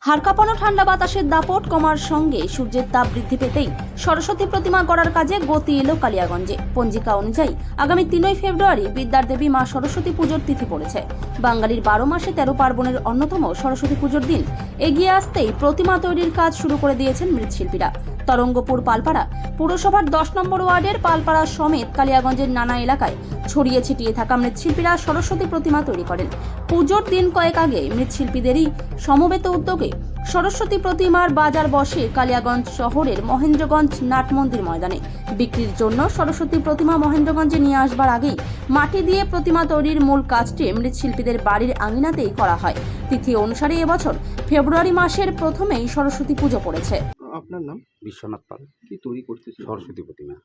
হাড় কাঁপানো ঠান্ডা বাতাসের দাপট কমার সঙ্গে সূর্যের তাপ বৃদ্ধি পেতেই সরস্বতী প্রতিমা গড়ার কাজে গতি এলো কালিয়াগঞ্জে। পঞ্জিকা অনুযায়ী আগামী 3 ফেব্রুয়ারি বিদ্যার দেবী মা সরস্বতী পুজোর তিথি পড়েছে। বাঙালির 12 মাসে 13 পার্বণের অন্যতম সরস্বতী পুজোর দিন এগিয়ে আসতেই প্রতিমা তৈরির কাজ শুরু করে দিয়েছেন মৃৎশিল্পীরা। তরঙ্গপুর পালপাড়া পুরসভার 10 নম্বর ওয়ার্ডের পালপাড়া সমেত কালিয়াগঞ্জের নানা এলাকায় ছড়িয়ে ছিটিয়ে থাকা মৃৎশিল্পীরা সরস্বতী প্রতিমা তৈরি করেন। পুজোর দিন কয়েক আগে মৃৎশিল্পীদেরই সমবেত উদ্যোগে সরস্বতী প্রতিমার বাজার বসে কালিয়াগঞ্জ শহরের মহেন্দ্রগঞ্জ নাট মন্দির ময়দানে। বিক্রির জন্য সরস্বতী প্রতিমা মহেন্দ্রগঞ্জে নিয়ে আসবার আগেই মাটি দিয়ে প্রতিমা তৈরির মূল কাজটি মৃৎশিল্পীদের বাড়ির আঙিনাতেই করা হয়। তিথি অনুসারে এবছর ফেব্রুয়ারি মাসের প্রথমেই সরস্বতী পুজো পড়েছে। আপনার নাম? বিশ্বনাথ পাল। কি তৈরি করতেছেন? সরস্বতী প্রতিমা।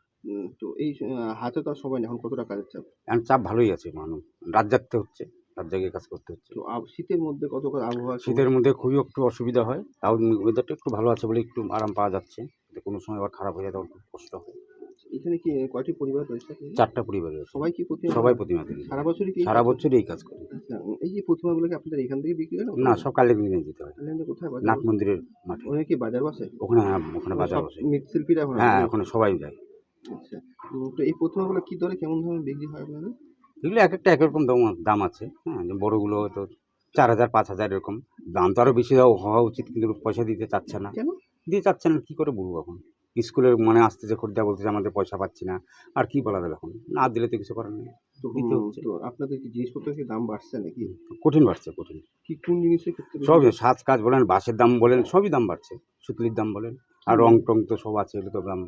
তো এই হাতে তো আর সময় নেই, এখন কতটা কাজের চাপ? এখন চাপ ভালোই আছে, মানুষ রাত জাগতে হচ্ছে, রাত জাগিয়ে কাজ করতে হচ্ছে। তো শীতের মধ্যে কত আবহাওয়া? শীতের মধ্যে খুবই একটু অসুবিধা হয়, তাও ওয়েদারটা একটু ভালো আছে বলে একটু আরাম পাওয়া যাচ্ছে। কোনো সময় আবার খারাপ হয়ে যায়, তখন খুব কষ্ট হয়। এখানে কি কয়টি পরিবার রয়েছে? 4টা পরিবার রয়েছে। সবাই কি প্রতিমা? সবাই প্রতিমা তৈরি সারা বছরই কি? সারা বছরই এই কাজ করে। আচ্ছা, এই যে প্রতিমাগুলোকে আপনাদের এখান থেকে বিক্রি করেন? না, সব কালিয়াগঞ্জে নিয়ে যেতে হয়। কালিয়াগঞ্জে কোথায় বাজার? নাট মন্দিরের মাঠে। ওখানে কি বাজার বসে? ওখানে, হ্যাঁ, ওখানে বাজার সব বসে। মৃৎশিল্পীরা? হ্যাঁ, ওখানে সবাই যায়। আচ্ছা, তো এই প্রতিমাগুলো কি দরে কেমন ভাবে বিক্রি হয় আপনাদের? এগুলো এক একটা এক রকম দাম আছে। হ্যাঁ, যে বড়গুলো হয়তো 4,000 5,000 এরকম দাম। তো আরও বেশি হওয়া উচিত, কিন্তু পয়সা দিতে চাচ্ছে না। কেন দিতে চাচ্ছে না, কী করে বলবো এখন? স্কুলের মানে আসতেছে খরিদ্দার, বলতেছে আমাদের পয়সা পাচ্ছি না। আর কি বলা যাবে এখন? না দিলে তো কিছু করার নেই, দিতে হচ্ছে। তো আপনাদের কি জিনিসপত্রের কি দাম বাড়ছে নাকি? কঠিন বাড়ছে, কঠিন। কি কোন জিনিসের ক্ষেত্রে বেশি? সব সাজ কাজ বলেন, বাঁশের দাম বলেন, সবই দাম বাড়ছে। সুতলির দাম বলেন, আর রং টং তো সব আছে, এগুলো তো দাম।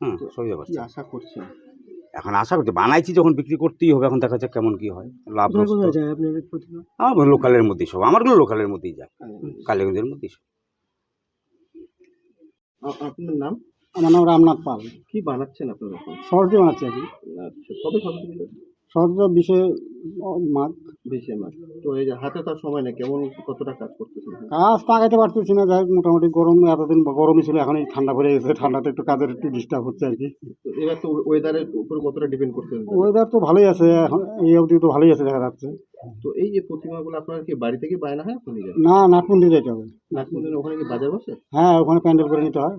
হ্যাঁ, সবই কি বাড়ছে। আশা করছেন? এখন আশা করছি, বানাইছি যখন বিক্রি করতেই হবে। এখন দেখা যাক কেমন কি হয়, লাভ লস। আমার লোকালের মধ্যেই সব, আমারগুলো লোকালের মধ্যেই যায়, কালীগঞ্জের মধ্যেই সব। আপনার নাম? আমার নাম রামনাথ পাল। কি বানাচ্ছেন আপনারা এখন? সরস্বতী বানাচ্ছি আর কি। আচ্ছা, কবে সরস্বতী পুজো? সরস্বতী বিশে মাঘ। 20 মাস। তো এই যে হাতে তার সময় নেই, কেমন কতটা কাজ করতেছেন? কাজ তাকাইতে পারতেছি না, যাই হোক মোটামুটি গরম, এতদিন গরমই ছিল, এখন এই ঠান্ডা পড়ে গেছে, ঠান্ডাতে একটু কাজের একটু ডিস্টার্ব হচ্ছে আর কি। তো এবার তো ওয়েদারের উপর কতটা ডিপেন্ড করতেছেন? ওয়েদার তো ভালোই আছে, এখন এই অবধি তো ভালোই আছে দেখা যাচ্ছে। তো এই যে প্রতিমাগুলো আপনার কি বাড়ি থেকে বায়না হয় আপনি নিজে? না, নাটমন্দির যেতে হবে। নাটমন্দির ওখানে কি বাজার বসে? হ্যাঁ, ওখানে প্যান্ডেল করে নিতে হয়।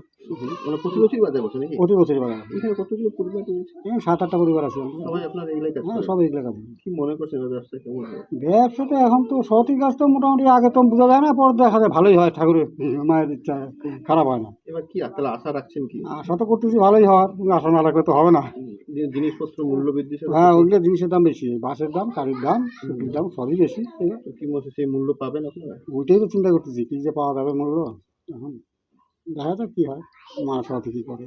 মানে প্রতি বছরই বাজার বসে নাকি? প্রতি বছরই বাজার। এখানে কতগুলো পরিবার রয়েছে? 7-8টা পরিবার আছে আমাদের। সবাই আপনার এগুলাই কাজ হ্যাঁ, করে? সব এগুলো কাজ। কি মনে করছেন এই ব্যবসা কেমন হবে? ব্যবসাতে এখন তো সতী কাজ তো মোটামুটি আগে তো বোঝা যায় না, পরে দেখা যায় ভালোই হয়, ঠাকুরের মায়ের ইচ্ছা, খারাপ হয় না। এবার কি তাহলে আশা রাখছেন কি? আশা তো করতেছি ভালোই হওয়ার, কিন্তু আশা না রাখলে তো হবে না। জিনিসপত্র মূল্য বৃদ্ধি সাথে হ্যাঁ, ওইগুলো জিনিসের দাম বেশি, বাঁশের দাম, কাঠের দাম, সবজির দাম সবই বেশি। কি মনে হচ্ছে সেই মূল্য পাবেন আপনারা? ওইটাই তো চিন্তা করতেছি, কি যে পাওয়া যাবে মূল্য। এখন দেখা যাক কি হয়, মা সাথে কি করে।